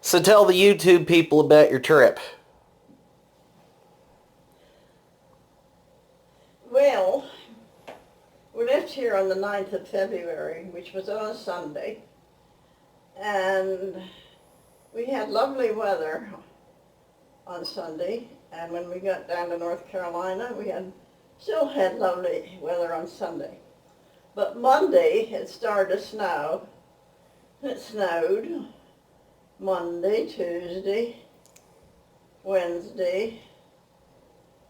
So tell the YouTube people about your trip. Well, we left here on the 9th of February, which was on a Sunday, and we had lovely weather on Sunday, and when we got down to North Carolina, still had lovely weather on Sunday. But Monday, it started to snow. It snowed Monday, Tuesday, Wednesday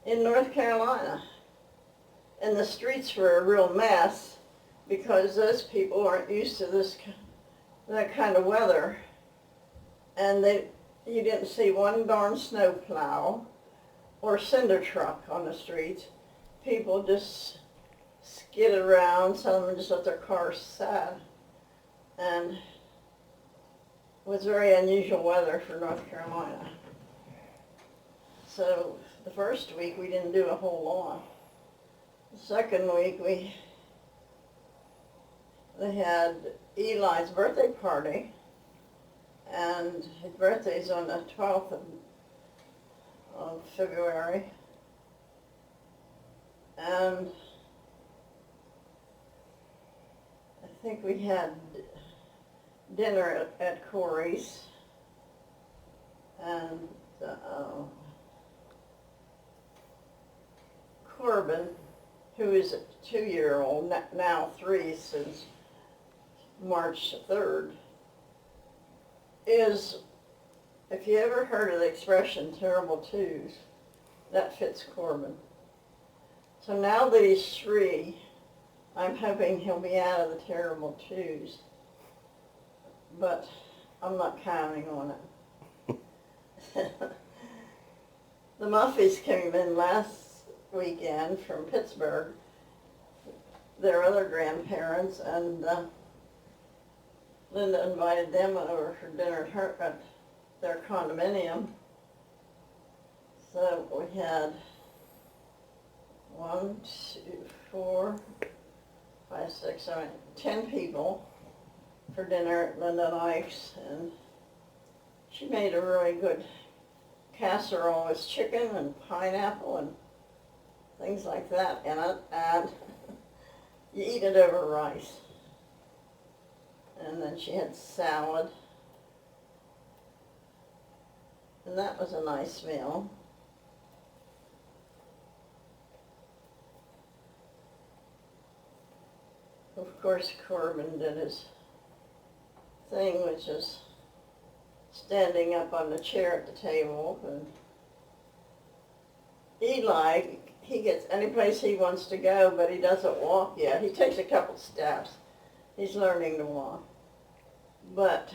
in North Carolina. And the streets were a real mess because those people aren't used to that kind of weather. And you didn't see one darn snow plow or cinder truck on the streets. People just skid around, some of them just let their cars sit. And it was very unusual weather for North Carolina. So the first week we didn't do a whole lot. The second week they had Eli's birthday party, and his birthday's on the 12th of February. And I think we had dinner at Corey's, and Corbin, who is a 2-year-old, now 3 since March 3rd, is, if you ever heard of the expression terrible twos, that fits Corbin. So now that he's 3, I'm hoping he'll be out of the terrible twos, but I'm not counting on it. The Muffys came in last weekend from Pittsburgh, their other grandparents, and Linda invited them over for dinner at their condominium. So we had 1, 2, 4, 5, 6, 7, 10 people for dinner at Linda and Ike's, and she made a really good casserole with chicken and pineapple and things like that in it, and you eat it over rice. And then she had salad, and that was a nice meal. Of course, Corbin did his thing, which is standing up on the chair at the table, and Eli, he gets any place he wants to go, but he doesn't walk yet. He takes a couple steps. He's learning to walk. But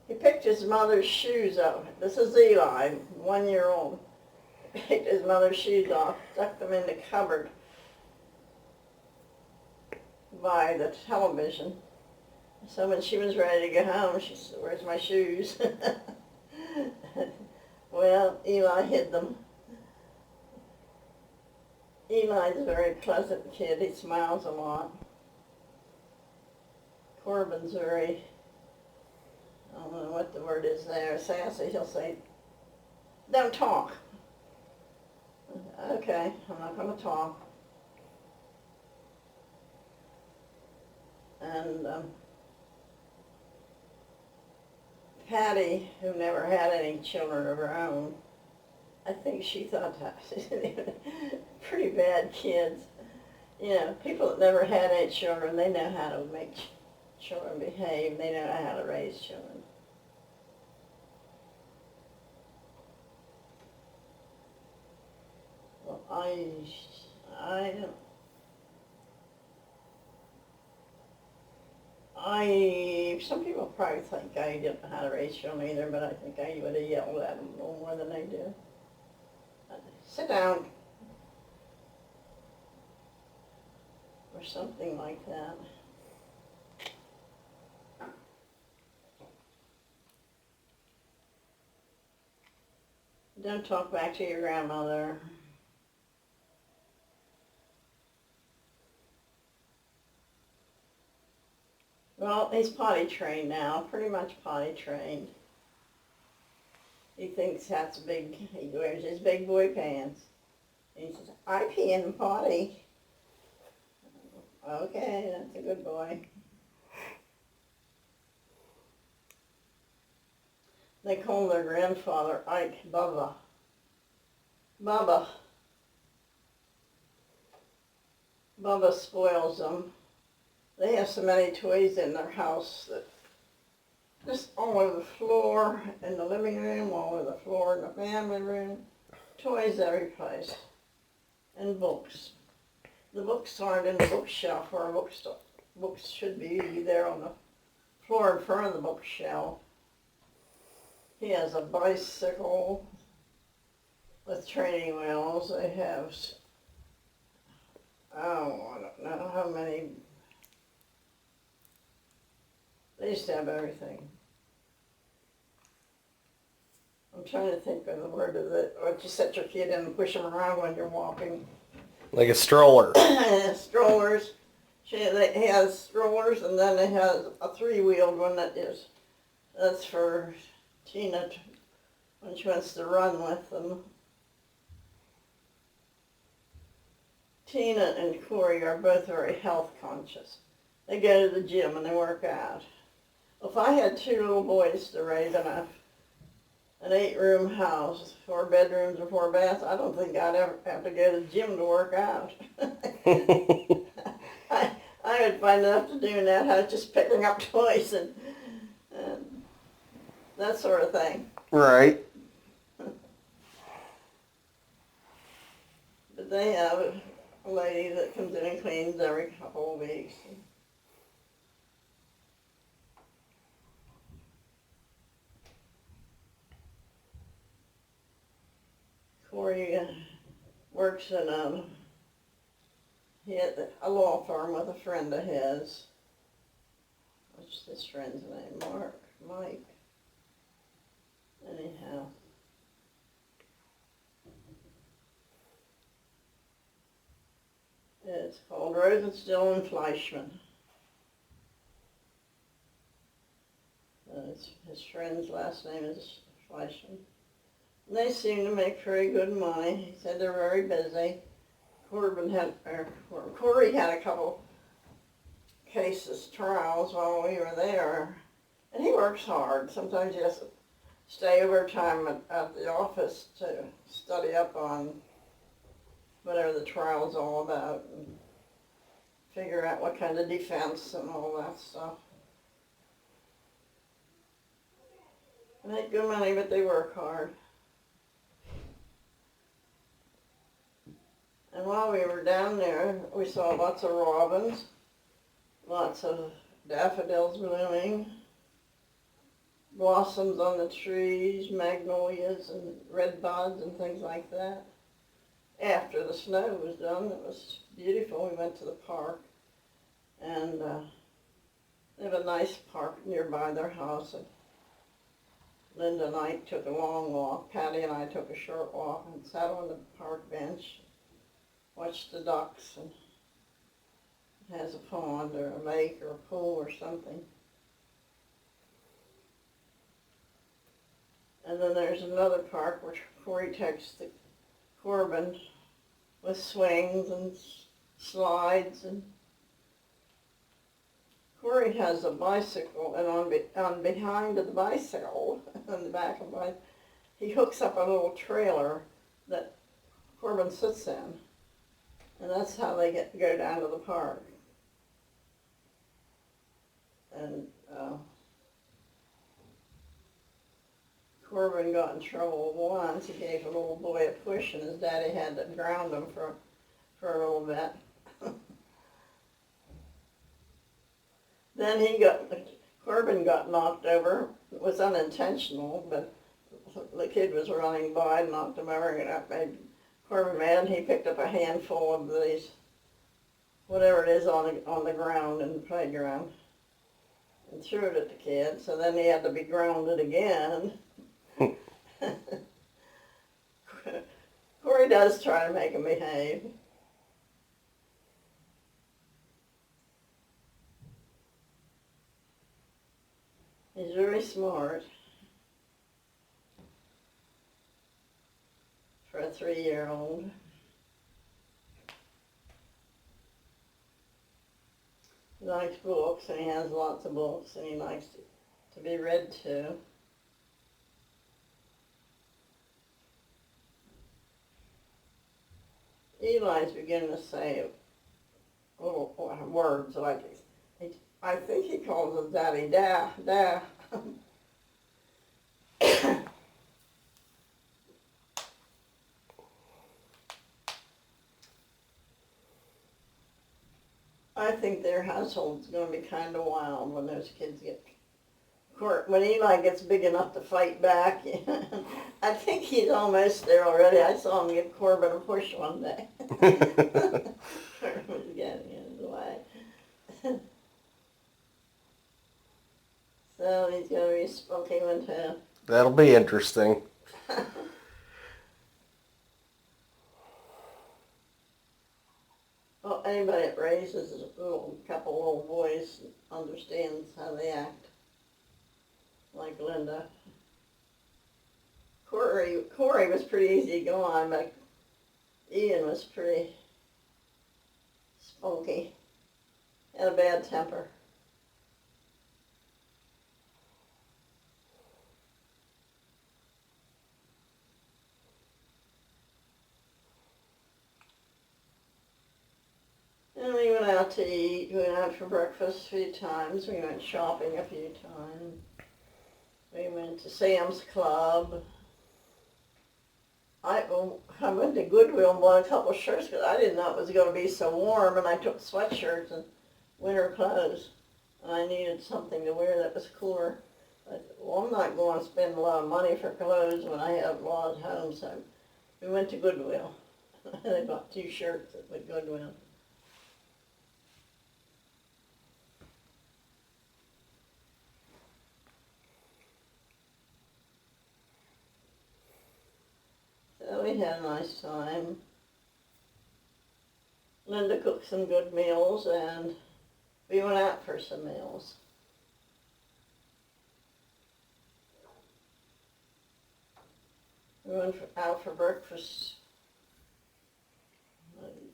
he picked his mother's shoes up. This is Eli, 1-year-old. He picked his mother's shoes off, stuck them in the cupboard by the television. So when she was ready to go home, she said, "Where's my shoes?" Well, Eli hid them. Eli's a very pleasant kid. He smiles a lot. Corbin's very, I don't know what the word is there, sassy. He'll say, "Don't talk." Okay, I'm not going to talk. And Patty, who never had any children of her own, I think she thought that pretty bad kids. You know, people that never had any children, they know how to make children behave. They know how to raise children. Well, some people probably think I didn't know how to raise children either, but I think I would have yelled at them a little more than I did. Sit down. Or something like that. Don't talk back to your grandmother. Well, he's potty trained now, pretty much potty trained. He thinks that's big. He wears his big boy pants. He says, I pee in the potty. Okay, that's a good boy. They call their grandfather Ike Bubba. Bubba. Bubba spoils them. They have so many toys in their house that just all over the floor, in the living room, all over the floor in the family room. Toys every place. And books. The books aren't in the bookshelf where books should be there on the floor in front of the bookshelf. He has a bicycle with training wheels. They have, I don't know how many. They used to have everything. I'm trying to think of the word of it. Or you set your kid in and push them around when you're walking. Like a stroller. Strollers. He has strollers, and then he has a three-wheeled one that's for Tina when she wants to run with them. Tina and Corey are both very health conscious. They go to the gym and they work out. If I had two little boys to raise in an 8-room house, 4 bedrooms and 4 baths, I don't think I'd ever have to go to the gym to work out. I would find enough to do in that house just picking up toys and that sort of thing. Right. But they have a lady that comes in and cleans every couple of weeks. Corey works in he had a law firm with a friend of his. What's this friend's name? Mike. Anyhow. It's called Rosenstiel and Fleischman. His friend's last name is Fleischman. And they seem to make pretty good money. He said they're very busy. Corey had a couple cases, trials while we were there. And he works hard. Sometimes he has to stay overtime at the office to study up on whatever the trial's all about and figure out what kind of defense and all that stuff. They make good money, but they work hard. And while we were down there, we saw lots of robins, lots of daffodils blooming, blossoms on the trees, magnolias and red buds and things like that. After the snow was done, it was beautiful. We went to the park, and they have a nice park nearby their house. And Linda and I took a long walk. Patty and I took a short walk and sat on the park bench, watched the ducks, and it has a pond or a lake or a pool or something. And then there's another park where Corey takes the Corbin with swings and slides, and Corey has a bicycle, and on behind of the bicycle, on the back of the bike, he hooks up a little trailer that Corbin sits in, and that's how they go down to the park. And Corbin got in trouble once. He gave a little boy a push, and his daddy had to ground him for a little bit. Then Corbin got knocked over. It was unintentional, but the kid was running by and knocked him over, and that made Corbin mad. He picked up a handful of these, whatever it is, on the ground in the playground, and threw it at the kid. So then he had to be grounded again. Corey does try to make him behave. He's very smart. 3-year-old. He likes books, and he has lots of books, and he likes to be read to. Eli's beginning to say little words like, I think he calls him Daddy, da, da. I think their household's going to be kind of wild when those kids get, when Eli gets big enough to fight back. I think he's almost there already. I saw him give Corbin a push one day. Corbin was getting in his way. So he's going to be a spunky one too. That'll be interesting. Well, anybody that raises a couple little boys understands how they act. Like Linda. Corey was pretty easy going, but Ian was pretty spunky. Had a bad temper. And we went out to eat. We went out for breakfast a few times. We went shopping a few times. We went to Sam's Club. I went to Goodwill and bought a couple of shirts because I didn't know it was going to be so warm, and I took sweatshirts and winter clothes. And I needed something to wear that was cooler. I thought, well, I'm not going to spend a lot of money for clothes when I have a lot at home, so we went to Goodwill. I bought 2 shirts at Goodwill. So we had a nice time. Linda cooked some good meals, and we went out for some meals. We went out for breakfast.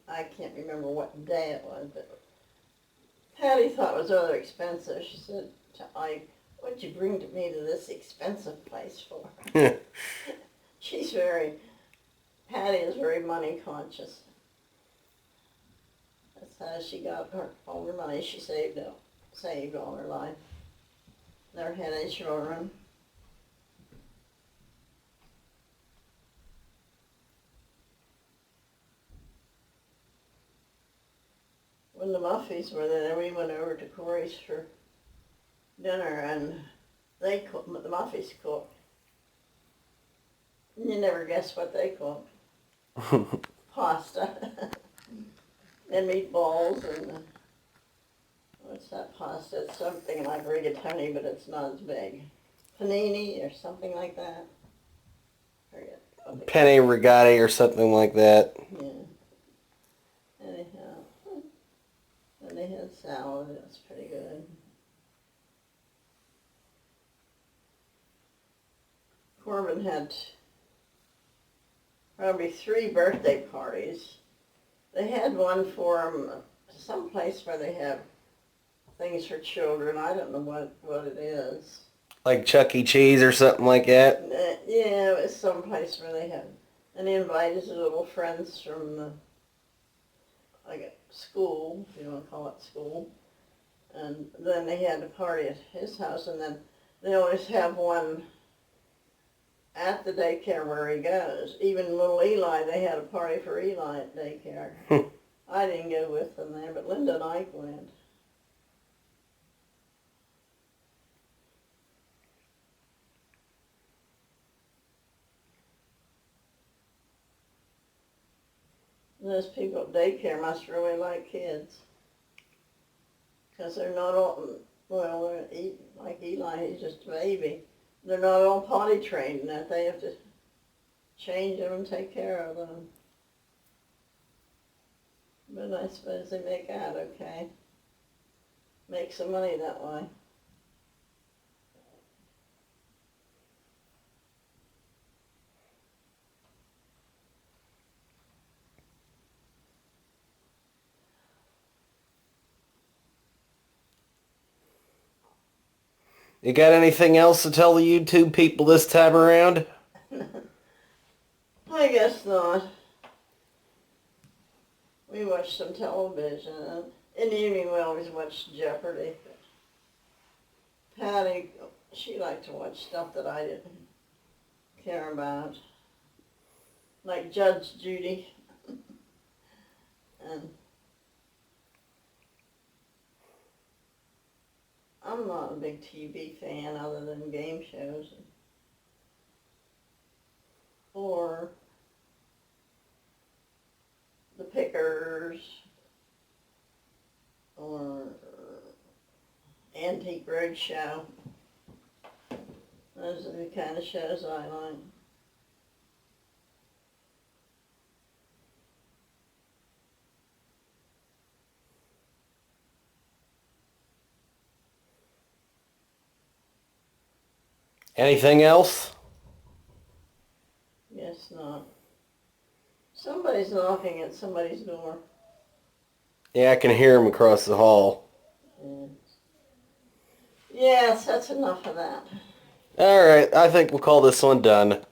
I can't remember what day it was, but Patty thought it was rather expensive. She said to Ike, "What'd you bring me to this expensive place for?" Patty is very money conscious. That's how she got all her money she saved all her life. Never had any children. When the Muffys were there, we went over to Corey's for dinner, and the Muffys cooked. You never guess what they cooked. Pasta. And meatballs, and what's that pasta? It's something like rigatoni, but it's not as big. Panini or something like that. Forget. Penne rigatoni or something like that. Yeah. Anyhow. And they had salad. It was pretty good. Corbin had probably 3 birthday parties. They had one for some place where they have things for children. I don't know what it is. Like Chuck E. Cheese or something like that? Yeah, it was some place where they have. And he invited his little friends from the, school, if you want to call it school. And then they had a party at his house, and then they always have one at the daycare where he goes. Even little Eli, they had a party for Eli at daycare. I didn't go with them there, but Linda and Ike went. And those people at daycare must really like kids. Because they're not all, like Eli, he's just a baby. They're not all potty trained and that. They have to change them and take care of them. But I suppose they make out okay. Make some money that way. You got anything else to tell the YouTube people this time around? I guess not. We watch some television. In the evening we always watch Jeopardy. Patty, she liked to watch stuff that I didn't care about. Like Judge Judy. And I'm not a big TV fan other than game shows. Or The Pickers. Or Antique Roadshow. Those are the kind of shows I like. Anything else? Guess not. Somebody's knocking at somebody's door. Yeah, I can hear him across the hall. Yeah. Yes, that's enough of that. Alright, I think we'll call this one done.